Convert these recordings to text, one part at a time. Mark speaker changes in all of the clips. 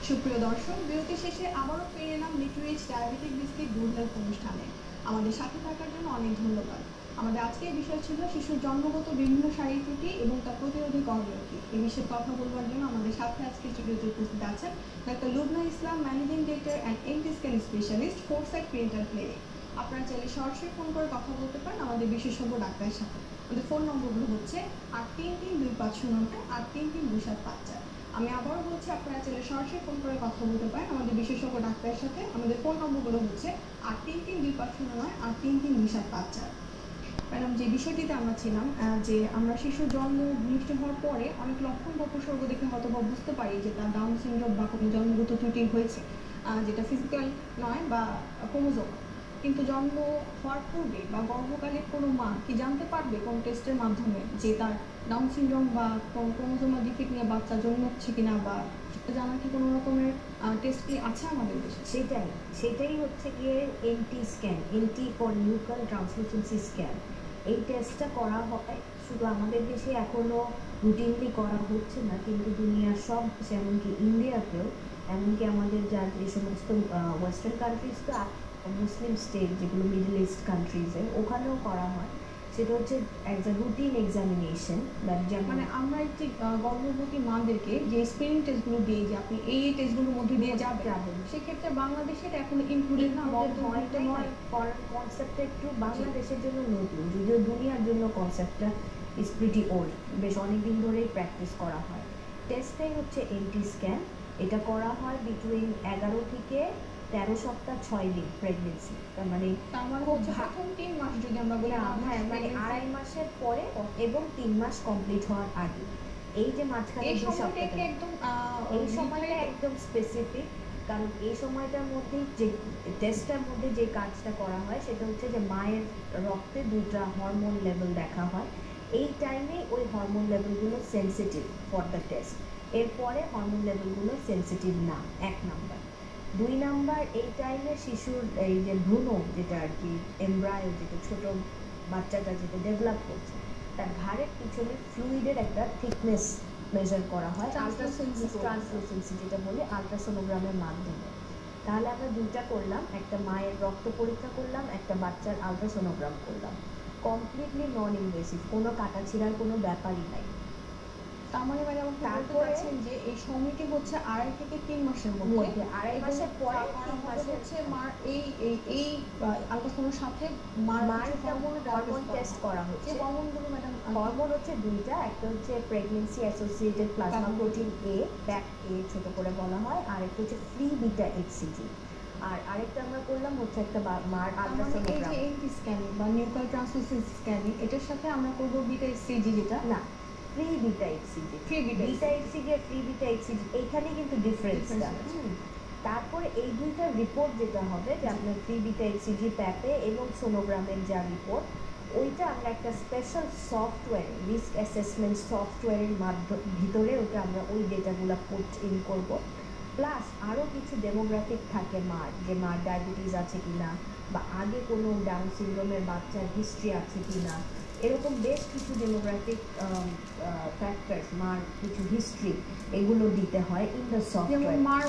Speaker 1: সুপ্রিয় দর্শক, বিরতি শেষে আবারও ফিরে এলাম নিউট্রিচ ডায়াবেটিক বিস্কিট গুড হেলথ অনুষ্ঠানে। আমাদের সাথে থাকার জন্য অনেক ধন্যবাদ। আমাদের আজকের বিষয় ছিল শিশুর জন্মগত বিভিন্ন শারীরিক ত্রুটি এবং তার প্রতিরোধী করণীয় কি। এই বিষয়ে কথা বলবার জন্য আমাদের সাথে আজকে স্টুডিওতে উপস্থিত আছেন doctor Lubna Islam, managing director and NT scan specialist, foresight printer clinic. আপনারা চাইলে সরাসরি ফোন করে কথা বলতে পারেন আমাদের বিশেষজ্ঞ ডাক্তারের সাথে। আমাদের ফোন নম্বরগুলো হচ্ছে 833-2509 833-2754। আমি আবারও বলছি, আপনারা চাইলে সরাসরি ফোন করে কথা বলতে পারেন আমাদের বিশেষজ্ঞ ডাক্তারের সাথে। আমাদের ফোন নম্বরগুলো হচ্ছে 833-2509 833-2754। ম্যাডাম, যে বিষয়টিতে আমরা ছিলাম, যে আমরা শিশুর জন্ম নিশ্চিত হওয়ার পরে অনেক লক্ষণ বা উপসর্গ দেখে হয়তো বা বুঝতে পারি যে তার ডাউন সিনড্রোম বা কোনো জন্মগত ত্রুটি হয়েছে, যেটা ফিজিক্যাল নয় বা ক্রোমোজোম। কিন্তু জন্ম হওয়ার পূর্বে বা গর্ভকালে কোনো মা কি জানতে পারবে কোনো টেস্টের মাধ্যমে যে তার ডাউন সিনড্রোম বা কোনো ক্রোমোজোমাল ডিফেক্ট নিয়ে বাচ্চা জন্মাচ্ছে কিনা, বা জানার কি কোনো রকমের টেস্ট কি আছে আমাদের দেশে?
Speaker 2: সেটাই হচ্ছে গিয়ে NT scan, NT for nuclear translucency scan. এই টেস্টটা করা হয় শুধু আমাদের দেশে এখনও রুটিনলি করা হচ্ছে না, কিন্তু দুনিয়ার সব, এমনকি ইন্ডিয়াতেও, এমনকি আমাদের যে সমস্ত ওয়েস্টার্ন কান্ট্রিজ, তো মুসলিম স্টেট যেগুলো মিডল ইস্ট কান্ট্রিজে, ওখানেও করা হয়। সেটা হচ্ছে অ্যাজ আ রুটিন এক্সামিনেশন।
Speaker 1: মানে আমরা একটি গর্ভবতী মাদেরকে যে স্ক্রিনিং টেস্টগুলো দিই, যে আপনি এই টেস্টগুলোর মধ্যে দিয়ে যাবেন, সেক্ষেত্রে বাংলাদেশে এটা এখন ইনক্লুডেড না,
Speaker 2: কনসেপ্টটা একটু বাংলাদেশের জন্য নতুন, যদিও দুনিয়ার জন্য কনসেপ্টটা ইজ প্রিটি ওল্ড, বেশ অনেকদিন ধরেই প্র্যাকটিস করা হয়। টেস্টটাই হচ্ছে এনটি স্ক্যান। এটা করা হয় বিটুইন 11 থেকে 13 সপ্তাহ 6 দিন প্রেগনেন্সি, তার মানে
Speaker 1: প্রথম 3 মাস যদি আমরা বলি,
Speaker 2: হ্যাঁ, মানে 2.5 মাসের পরে এবং 3 মাস কমপ্লিট হওয়ার আগে। এই যে মাঝখানে
Speaker 1: এই সময়টা
Speaker 2: একদম স্পেসিফিক, কারণ এই সময়টার মধ্যে যে টেস্টটার মধ্যে যে কাজটা করা হয় সেটা হচ্ছে যে মায়ের রক্তে 2টা হরমোন লেভেল দেখা হয়। এই টাইমে ওই হরমোন লেভেলগুলো সেন্সিটিভ ফর দ্য টেস্ট। এরপরে হরমোন লেভেলগুলো সেন্সিটিভ না, 1 নাম্বার। 2 নাম্বার, এই টাইমে শিশুর এই যে ভ্রূণ, যেটা আর কি এমব্রায়ো, যেটা ছোট বাচ্চাটা যেটা ডেভেলপ করছে, তার ঘাড়ের পিছনে ফ্লুইডের একটা থিকনেস মেজার করা হয়, ট্রান্সলুসেন্সি যেটা বলি, আলট্রাসোনোগ্রামের মাধ্যমে। তাহলে আমরা 2টা করলাম, একটা মায়ের রক্ত পরীক্ষা করলাম, একটা বাচ্চার আলট্রাসোনোগ্রাম করলাম। কমপ্লিটলি নন ইনভেসিভ, কোনো কাটাছিড়ার কোনো ব্যাপারই নাই।
Speaker 1: তার মানে তারপরে যে এই সময়টি হচ্ছে 2.5 থেকে 3 মাসের মধ্যে,
Speaker 2: 2.5 মাসের পরে 3 মাসে
Speaker 1: হচ্ছে মার এই আলট্রাসাউন্ডের সাথে মার
Speaker 2: হরমোন টেস্ট করা হচ্ছে।
Speaker 1: হরমোনগুলো ম্যাডাম,
Speaker 2: হরমোন হচ্ছে 2টা, একটা হচ্ছে প্রেগন্যান্সি অ্যাসোসিয়েটেড প্লাজমা প্রোটিন এ, প্যাক এ ছোট করে বলা হয়, আর একটা হচ্ছে ফ্রি বিটা এইচসিজি, আর আরেকটা আমরা করলাম হচ্ছে একটা মার আলট্রাসোনোগ্রাম।
Speaker 1: এই যে স্ক্যানিং বা নিউক্লিয়ার ট্রান্সলুসেন্সি স্ক্যানিং, এটার সাথে আমরা করব বিটা এইচসিজি, যেটা
Speaker 2: না free beta HCG. Beta HCG আর ফ্রি বিটা এইচসিজি, এইখানে কিন্তু ডিফারেন্সটা। তারপরে এই 2টা রিপোর্ট যেটা হবে, যে আপনার ফ্রি বিটা এইচসিজি প্যাপে এবং সোনোগ্রামের যা রিপোর্ট, ওইটা আমরা একটা স্পেশাল সফটওয়্যার, রিস্ক অ্যাসেসমেন্ট সফটওয়্যারের ভিতরে ওটা আমরা ওই ডেটাগুলো পুট ইন করব। প্লাস আরও কিছু ডেমোগ্রাফিক থাকে মার, যে মার ডায়াবেটিস আছে কিনা, বা আগে কোনো ডাউন সিনড্রোমের বাচ্চার হিস্ট্রি আছে কিনা, এরকম বেশ কিছু ডেমোগ্রাফিক ফ্যাক্টরস, মার কিছু হিস্ট্রি, এগুলো দিতে হয় ইন দ্য সফটওয়্যার।
Speaker 1: যেমন মার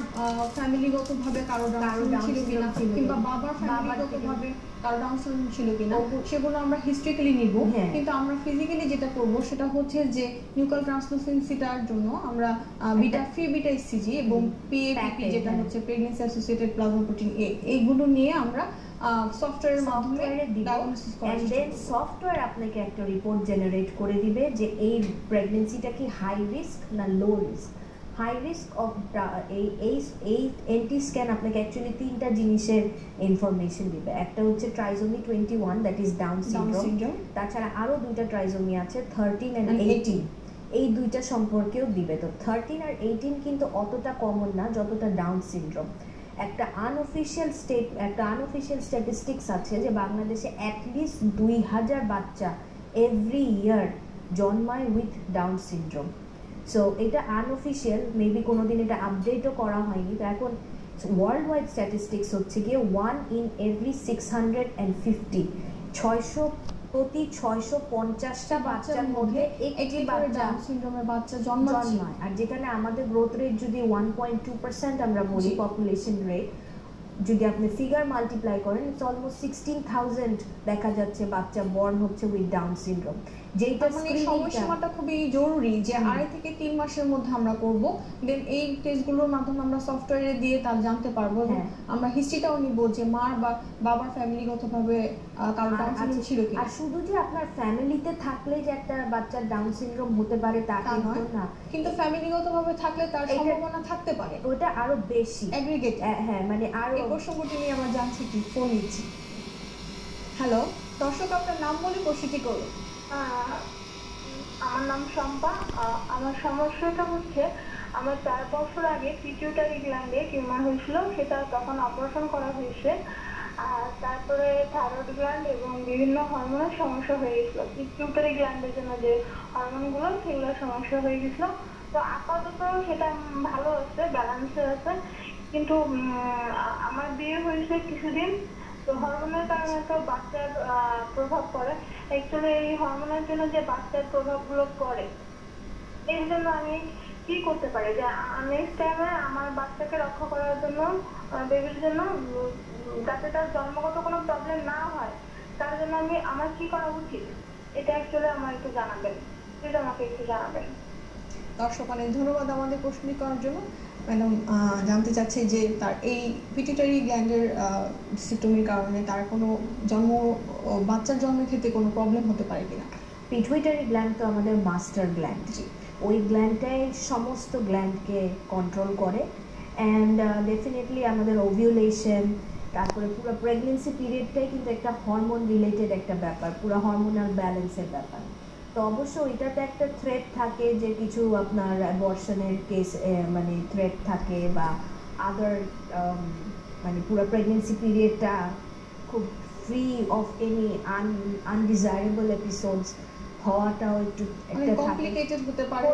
Speaker 1: ফ্যামিলিগতভাবে কারো ডাউন ছিল কিনা, কিংবা বাবার ফ্যামিলিগতভাবে কারো ডাউন সিনড্রোম ছিল কিনা, সেগুলো আমরা হিস্ট্রিক্যালি নিব। কিন্তু আমরা ফিজিক্যালি যেটা করব সেটা হচ্ছে যে নিউক্লিয়ার ট্রান্সলুসেন্সিটার জন্য আমরা বিটা ফ্রি বিটা এইচসিজি এবং পিএপিপি, যেটা হচ্ছে প্রেগন্যান্সি অ্যাসোসিয়েটেড প্লাজমা প্রোটিন এ, এইগুলো নিয়ে আমরা সফটওয়্যারের মাধ্যমে ডায়াগনোসিস করা।
Speaker 2: এন্ড দেন সফটওয়্যার আপনাকে একটা রিপোর্ট জেনারেট করে দিবে যে এই প্রেগন্যান্সিটা কি হাই রিস্ক না low risk. High risk of এই এনটি স্ক্যান আপনাকে অ্যাকচুয়ালি 3টা জিনিসের ইনফরমেশন দিবে। একটা হচ্ছে trisomy 21, that is down syndrome. তাছাড়া আরও 2টা ট্রাইজোমি আছে, 13 and 18, এই 2টা সম্পর্কেও দিবে। তো 13 আর 18 কিন্তু অতটা কমন না যতটা ডাউন সিনড্রোম। একটা আনঅফিশিয়াল স্ট্যাটিস্টিক্স আছে যে বাংলাদেশে অ্যাটলিস্ট 2000 বাচ্চা এভরি ইয়ার জন্মায় উইথ ডাউন সিনড্রোম। সো এটা আনঅফিশিয়াল, মেবি কোনোদিন এটা আপডেটও করা হয়নি। তো এখন ওয়ার্ল্ড ওয়াইড স্ট্যাটিস্টিক্স হচ্ছে গিয়ে 1 in every 650, প্রতি 650টা বাচ্চার মধ্যে একটি বাচ্চা
Speaker 1: ডাউন সিনড্রোমের বাচ্চা জন্মায়।
Speaker 2: আর যেখানে আমাদের গ্রোথ রেট যদি 1.2% আমরা বলি, পপুলেশন রেট, যদি আপনি ফিগার মাল্টিপ্লাই করেন, ইটস অলমোস্ট 16,000 দেখা যাচ্ছে বাচ্চা বর্ন হচ্ছে উইথ ডাউন সিনড্রোম। যেটা
Speaker 1: মানে সময়সীমাটা খুবই জরুরি যে 2.5 থেকে 3 মাসের মধ্যে আমরা করব, দেন এই টেস্টগুলোর মাধ্যমে আমরা সফটওয়্যারে দিয়ে তার জানতে পারবো, আমরা হিস্ট্রিটাও নিব যে মার বা বাবার ফ্যামিলিগতভাবে কারো ডাউন সিনড্রোম ছিল কি।
Speaker 2: আর শুধু যে আপনার ফ্যামিলিতে থাকলে যে একটা বাচ্চার ডাউন সিনড্রোম হতে পারে তা কিন্তু না,
Speaker 1: কিন্তু ফ্যামিলিগতভাবে থাকলে তার সম্ভাবনা থাকতে পারে,
Speaker 2: ওটা আরো বেশি অ্যাগ্রিগেট। হ্যাঁ, মানে আরো
Speaker 1: এই প্রসঙ্গটি নিয়ে আমরা জানছি কি ফোন নিচ্ছি। হ্যালো দর্শক, আপনার নাম বলে প্রশ্নটি করুন।
Speaker 3: আমার নাম শম্পা। আমার সমস্যাটা হচ্ছে আমার 4 বছর আগে পিটিউটারি গ্ল্যান্ডে টিউমার হয়েছিল, সেটা তখন অপারেশন করা হয়েছে। আর তারপরে থাইরয়েড গ্ল্যান্ড এবং বিভিন্ন হরমোনের সমস্যা হয়ে গেছিলো। পিটিউটারি গ্ল্যান্ডের জন্য যে হরমোনগুলো, সেগুলোর সমস্যা হয়ে গেছিলো। তো আপাতত সেটা ভালো আছে, ব্যালেন্সে আছে। কিন্তু আমার বিয়ে হয়েছে কিছুদিন, তো হরমোনের কারণে তো বাচ্চার প্রভাব পড়ে। অ্যাকচুয়ালি এই হরমোনের জন্য যে বাচ্চার প্রভাবগুলো পড়ে, এর জন্য আমি কি করতে পারি যে নেক্সট টাইমে আমার বাচ্চাকে রক্ষা করার জন্য, বেবির জন্য, যাতে তার জন্মগত কোনো প্রবলেম না হয়, তার জন্য আমার কি করা উচিত, এটা অ্যাকচুয়ালি আমার একটু জানাবেন, প্লিজ আমাকে একটু জানাবেন।
Speaker 1: দর্শক অনেক ধন্যবাদ আমাদের প্রশ্নটি করার জন্য। ম্যাডাম জানতে চাচ্ছি যে তার এই পিটিউটারি গ্ল্যান্ডের সিস্টেমের কারণে তার কোনো বাচ্চার জন্মের ক্ষেত্রে কোনো প্রবলেম হতে পারে কিনা।
Speaker 2: পিটুইটারি গ্ল্যান্ড তো আমাদের মাস্টার গ্ল্যান্ড, ওই গ্ল্যান্ডটাই সমস্ত গ্ল্যান্ডকে কন্ট্রোল করে। অ্যান্ড ডেফিনেটলি আমাদের ওভিউলেশন, তারপরে পুরো প্রেগনেন্সি পিরিয়ডটাই কিন্তু একটা হরমোন রিলেটেড একটা ব্যাপার, পুরো হরমোনাল ব্যালেন্সের ব্যাপার। তো অবশ্যই ওইটাতে একটা থ্রেট থাকে যে কিছু আপনার অ্যাবর্শনের কেস, মানে থ্রেট থাকে, বা আদার মানে পুরো প্রেগনেন্সি পিরিয়ডটা খুব free of any undesirable episodes হওয়াটাও একটু একটা
Speaker 1: কমপ্লিকেটেড হতে পারে,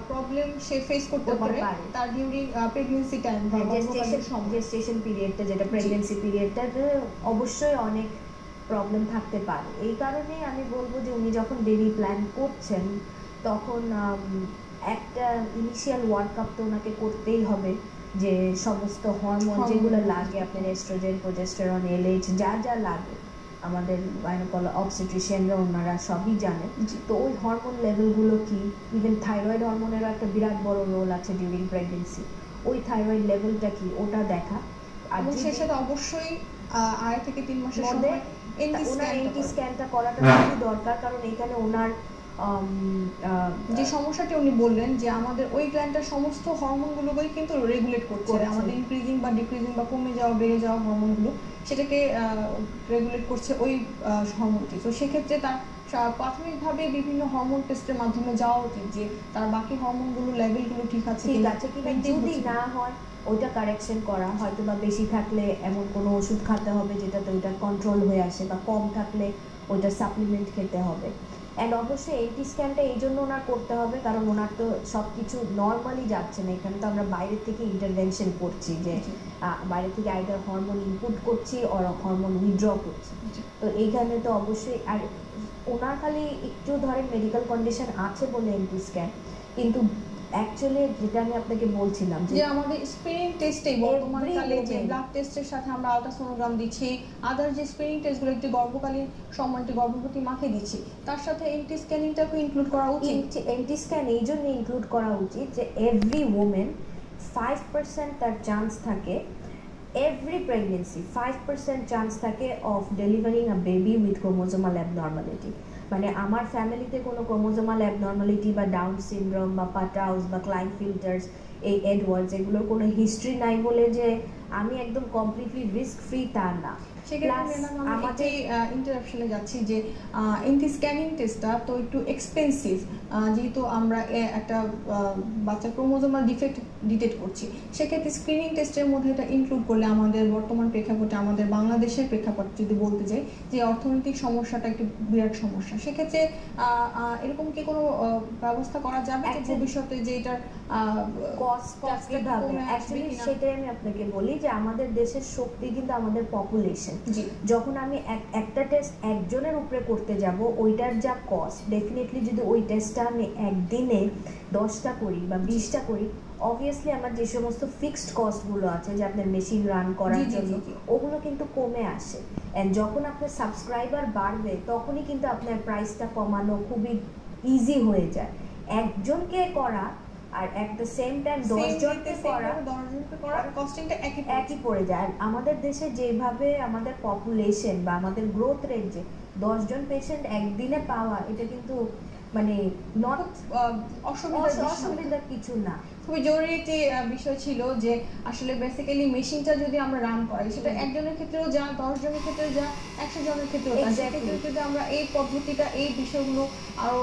Speaker 1: প্রবলেম সে ফেস করতে পারে তার ডিউরিং প্রেগন্যান্সি টাইম বা
Speaker 2: জেস্টেশন পিরিয়ডটা, যেটা প্রেগন্যান্সি পিরিয়ডটা, অবশ্যই অনেক প্রবলেম থাকতে পারে। এই কারণেই আমি বলবো যে উনি যখন বেবি প্ল্যান করছেন তখন একটা ইনিশিয়াল ওয়ার্কআপ তো ওনাকে করতেই হবে, যে সমস্ত হরমোন যেগুলো লাগে, আপনার এস্ট্রোজেন, প্রোজেস্টেরন, এলএইচ, যা যা লাগে আমাদের অবস্টেট্রিশিয়ানরা ওনারা সবই জানেন। তো ওই হরমোন লেভেলগুলো কি, ইভেন থাইরয়েড হরমোনেরও একটা বিরাট বড় রোল আছে ডিউরিং প্রেগনেন্সি, ওই থাইরয়েড লেভেলটা কি ওটা দেখা। আর
Speaker 1: সেই সাথে অবশ্যই 2.5 থেকে 3 মাসের মধ্যে
Speaker 2: ওনার এনটি স্ক্যানটা করাটা খুবই দরকার, কারণ এখানে ওনার
Speaker 1: যে সমস্যাটি উনি বললেন যে আমাদের ওই গ্ল্যান্ডের সমস্ত হরমোনগুলোকেই কিন্তু রেগুলেট করছে, আমাদের ইনক্রিজিং বা ডিক্রিজিং বা কমে যাওয়া বেড়ে যাওয়া হরমোনগুলো, সেটাকে রেগুলেট করছে ওই হরমোনটি। তো সেক্ষেত্রে তার প্রাথমিকভাবে বিভিন্ন হরমোন টেস্টের মাধ্যমে যাওয়া উচিত যে তার বাকি হরমোনগুলো লেভেলগুলো ঠিক আছে কিনা,
Speaker 2: যদি না হয় ওইটা কারেকশন করা, হয়তো বা বেশি থাকলে এমন কোনো ওষুধ খেতে হবে যেটাতে ওইটা কন্ট্রোল হয়ে আসে, বা কম থাকলে ওইটা সাপ্লিমেন্ট খেতে হবে। অ্যান্ড অবশ্যই এনটি স্ক্যানটা এই জন্য ওনার করতে হবে কারণ ওনার তো সব কিছু নর্মালি যাচ্ছে না, এখানে তো আমরা বাইরে থেকে ইন্টারভেনশন করছি, যে বাইরে থেকে আইদার হরমোন ইনপুট করছি আর হরমোন উইথড্র করছি। তো এইখানে তো অবশ্যই, আর ওনার খালি একটু ধরেন মেডিকেল কন্ডিশন আছে বলে এনটি স্ক্যান, কিন্তু অ্যাকচুয়ালি যেটা আমি আপনাকে বলছিলাম
Speaker 1: যে আমাদের স্ক্রিনিং টেস্টে বর্তমানকালে যে ব্লাড টেস্টের সাথে আমরা আল্ট্রাসোনোগ্রাম দিচ্ছি, আদার যে স্ক্রিনিং টেস্টগুলো একটি গর্ভকালীন সময়টি গর্ভবতী মাকে দিচ্ছি, তার সাথে এনটি স্ক্যানিংটাকে ইনক্লুড করা উচিত।
Speaker 2: এনটি স্ক্যান এই জন্য ইনক্লুড করা উচিত যে এভরি ওমেন 5% তার চান্স থাকে, এভরি প্রেগনেন্সি 5% চান্স থাকে of delivering a baby with chromosomal abnormality. মানে আমার ফ্যামিলিতে কোনো ক্রোমোজোমাল অ্যাবনর্মালিটি বা ডাউন সিনড্রোম বা পাটাউস বা ক্লাইনফিল্টার্স, এই এডওয়ার্ডস, এগুলোর কোনো হিস্ট্রি নাই বলে যে আমি একদম কমপ্লিটলি রিস্ক ফ্রি তা না।
Speaker 1: আমাদের ইন্টারাপশনে যাচ্ছি যে এনটি স্ক্যানিং টেস্টটা তো একটু এক্সপেন্সিভ, যেহেতু আমরা একটা বাচ্চার ক্রোমোজোমাল ডিফেক্ট ডিটেক্ট করছি, সেক্ষেত্রে স্ক্রিনিং টেস্টের মধ্যে এটা ইনক্লুড করলে আমাদের বর্তমান প্রেক্ষাপটে, আমাদের বাংলাদেশের প্রেক্ষাপট যদি বলতে যাই, যে অর্থনৈতিক সমস্যাটা একটি বিরাট সমস্যা, সেক্ষেত্রে এরকম কি কোনো ব্যবস্থা করা যাবে যে ভবিষ্যতে যে এটার
Speaker 2: কস্টটা কিভাবে, অ্যাকচুয়ালি সেটাই আমি আপনাকে বলি যে আমাদের দেশের শক্তি কিন্তু আমাদের পপুলেশন। পেশেন্ট।
Speaker 1: জি।
Speaker 2: যখন আমি একটা টেস্ট একজনের উপরে করতে যাব, ওইটার যা কস্ট, ডেফিনেটলি যদি ওই টেস্টটা আমি একদিনে 10টা করি বা 20টা করি, অবভিয়াসলি আমার যে সমস্ত ফিক্সড কস্টগুলো আছে যে আপনার মেশিন রান করার জন্য, ওগুলো কিন্তু কমে আসে। অ্যান্ড যখন আপনার সাবস্ক্রাইবার বাড়বে তখনই কিন্তু আপনার প্রাইসটা কমানো খুবই ইজি হয়ে যায়। একজনকে করা আর অ্যাট দ্য সেম টাইম 10 জনকে করা
Speaker 1: কস্টিংটা
Speaker 2: একই পড়ে যায়। আর আমাদের দেশে যেভাবে আমাদের পপুলেশন বা আমাদের গ্রোথ রেট, যে 10 জন পেশেন্ট একদিনে পাওয়া, এটা কিন্তু মানে নট অসুবিধার কিছু না।
Speaker 1: খুবই জরুরি একটি বিষয় ছিল যে আসলে বেসিক্যালি মেশিনটা যদি আমরা রান করাই, সেটা একজনের ক্ষেত্রেও যা, 10 জনের ক্ষেত্রেও যা, 100 জনের ক্ষেত্রেও তা, সেক্ষেত্রে যদি আমরা এই পদ্ধতিটা, এই বিষয়গুলো আরো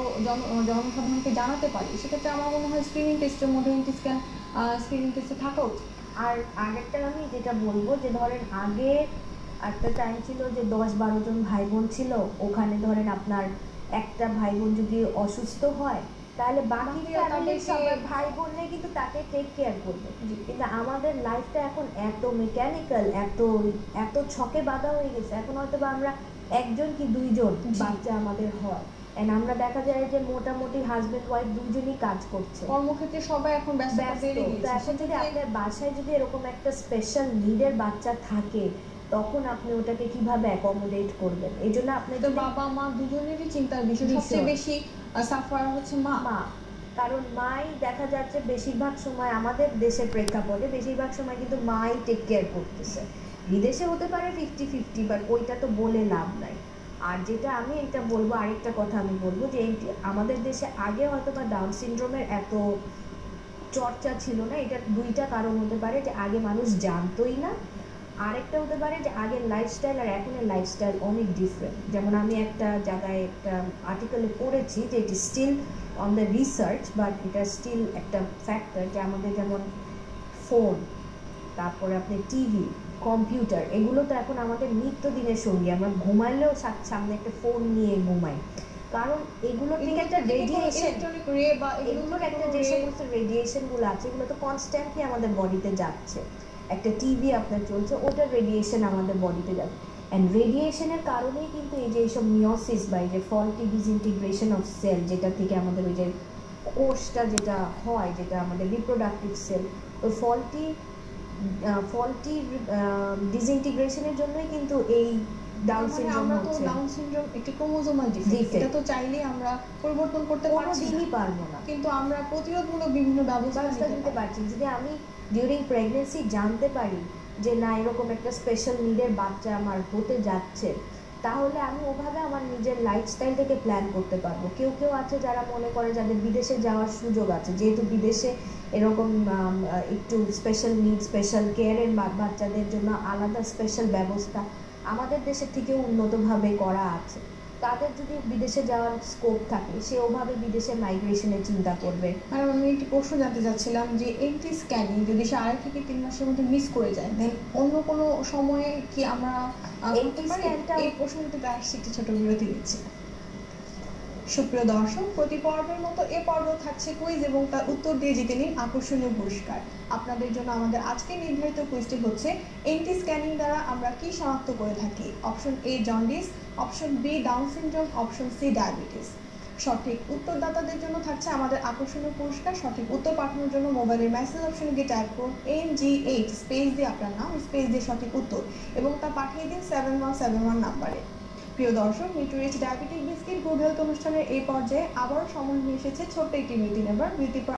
Speaker 1: জনসাধারণকে জানাতে পারি, সেক্ষেত্রে আমার মনে হয় স্ক্রিনিং টেস্টের মধ্যে এনটি স্ক্যান স্ক্রিনিং টেস্টে থাকা উচিত।
Speaker 2: আর আরেকটা আমি যেটা বলবো, যে ধরেন আগে একটা টাইম ছিল যে 10-12 জন ভাই বোন ছিল, ওখানে ধরেন আপনার একটা ভাই বোন যদি অসুস্থ হয়, তাহলে বাকি ফ্যামিলির সবাই ভাই বোনরা কিন্তু তাকে টেক কেয়ার করবে। কিন্তু আমাদের লাইফটা এখন এত মেকানিক্যাল, এত ছকে বাঁধা হয়ে গেছে, এখন হয়তো বা আমরা একজন কি দুইজন বাচ্চা আমাদের হয়, এন্ড আমরা দেখা যায় যে মোটামুটি হাজবেন্ড ওয়াইফ দুইজনই কাজ করছে,
Speaker 1: কর্মক্ষেত্রে সবাই এখন ব্যস্ত।
Speaker 2: তো এখন যদি আপনার বাসায় যদি এরকম একটা স্পেশাল নিডের বাচ্চা থাকে, তখন আপনি ওটাকে কিভাবে অ্যাকোমোডেট করবেন? এই জন্য আপনি
Speaker 1: তো বাবা মা দুজনেরই চিন্তার বিষয়, সবচেয়ে বেশি সাফার হচ্ছে মা।
Speaker 2: কারণ মাই দেখা যাচ্ছে বেশিরভাগ সময় আমাদের দেশের প্রেক্ষাপটে বেশিরভাগ সময় কিন্তু মাই টেক কেয়ার করতেছে। বিদেশে হতে পারে 50-50, বাট ওইটা তো বলে লাভ নাই। আর যেটা আমি এটা বলবো, আরেকটা কথা আমি বলবো, যে আমাদের দেশে আগে হয়তো বা ডাউন সিনড্রোমের এত চর্চা ছিল না। এটা দুইটা কারণ হতে পারে, যে আগে মানুষ জানতোই না, আরেকটা হতে পারে যে আগের লাইফস্টাইল আর এখনের লাইফস্টাইল অনেক ডিফারেন্ট। যেমন আমি একটা জায়গায় একটা আর্টিকেলে পড়েছি যে it is still on the research, but এটা স্টিল একটা ফ্যাক্টর, যে আমাদের যেমন ফোন, তারপরে আপনি টিভি, কম্পিউটার, এগুলো তো এখন আমাদের নিত্যদিনের সঙ্গী। আমরা ঘুমাইলেও সামনে একটা ফোন নিয়ে ঘুমাই, কারণ এগুলো থেকে একটা রেডিয়েশন, এগুলোর একটা যে সমস্ত রেডিয়েশনগুলো আছে, এগুলো তো কনস্ট্যান্টলি আমাদের বডিতে যাচ্ছে। একটা টিভি আপনার চলছে, ওটার রেডিয়েশন আমাদের বডিতে যাচ্ছে, অ্যান্ড রেডিয়েশনের কারণেই কিন্তু এই যে এইসব মিওসিস বা এই যে ফল্টি ডিসইন্টিগ্রেশন অফ সেল, যেটা থেকে আমাদের ওই যে কোষটা যেটা হয়, যেটা আমাদের রিপ্রোডাক্টিভ সেল, ওই ফল্টি ডিসইন্টিগ্রেশনের জন্যই কিন্তু এই ডাউন সিনড্রোম হচ্ছে।
Speaker 1: ডাউন সিনড্রোম একটি ক্রোমোজোমাল ডিফেক্ট, এটা তো চাইলেই আমরা পরিবর্তন করতে
Speaker 2: পারবো না,
Speaker 1: কিন্তু আমরা প্রতিরোধমূলক বিভিন্ন ব্যবস্থা
Speaker 2: নিতে পারছি। যদি আমি ডিউরিং প্রেগনেন্সি জানতে পারি যে না, এরকম একটা স্পেশাল নিডের বাচ্চা আমার হতে যাচ্ছে, তাহলে আমি ওভাবে আমার নিজের লাইফস্টাইলটাকে প্ল্যান করতে পারবো। কেউ আছে যারা মনে করে যাদের বিদেশে যাওয়ার সুযোগ আছে, যেহেতু বিদেশে এরকম একটু স্পেশাল নিড, স্পেশাল কেয়ারের বাচ্চাদের জন্য আলাদা স্পেশাল ব্যবস্থা আমাদের দেশের থেকেও উন্নতভাবে করা আছে, তাদের যদি বিদেশে যাওয়ার স্কোপ থাকে, সে ওভাবে বিদেশে মাইগ্রেশনের চিন্তা করবে।
Speaker 1: ম্যাডাম, আমি একটি প্রশ্ন জানতে চাচ্ছিলাম যে এনটি স্ক্যানিং যদি সে 2 থেকে 3 মাসের মধ্যে মিস করে যায়, দেন অন্য কোনো সময়ে কি আমরা
Speaker 2: এনটি স্ক্যানটা,
Speaker 1: এই প্রশ্নটিতে আসছে একটি ছোট বিরতি দিচ্ছি। সুপ্রিয় দর্শক, প্রতি পর্বের মতো এ পর্ব থাকছে কুইজ এবং তার উত্তর দিয়ে জিতে নিন আকর্ষণীয় পুরস্কার। আপনাদের জন্য আমাদের আজকে নির্ধারিত কুইজটি হচ্ছে এনটি স্ক্যানিং দ্বারা আমরা কি শনাক্ত করে থাকি। Option A jaundice, option B down syndrome, option C diabetes. সঠিক উত্তরদাতাদের জন্য থাকছে আমাদের আকর্ষণীয় পুরস্কার। সঠিক উত্তর পাঠানোর জন্য মোবাইলের মেসেজ অপশনে গিয়ে টাইপ করুন NGH স্পেস দিয়ে আপনার নাম, স্পেস দিয়ে সঠিক উত্তর, এবং তা পাঠিয়ে দিন 7171 নাম্বারে। প্রিয় দর্শক, নিউট্রিরিচ ডায়াবেটিক বিস্কিট গুড হেলথ অনুষ্ঠানের এই পর্যায়ে আবারও সময় নিয়ে এসেছে ছোট্ট একটি বিরতি নেবার। বিরতির পর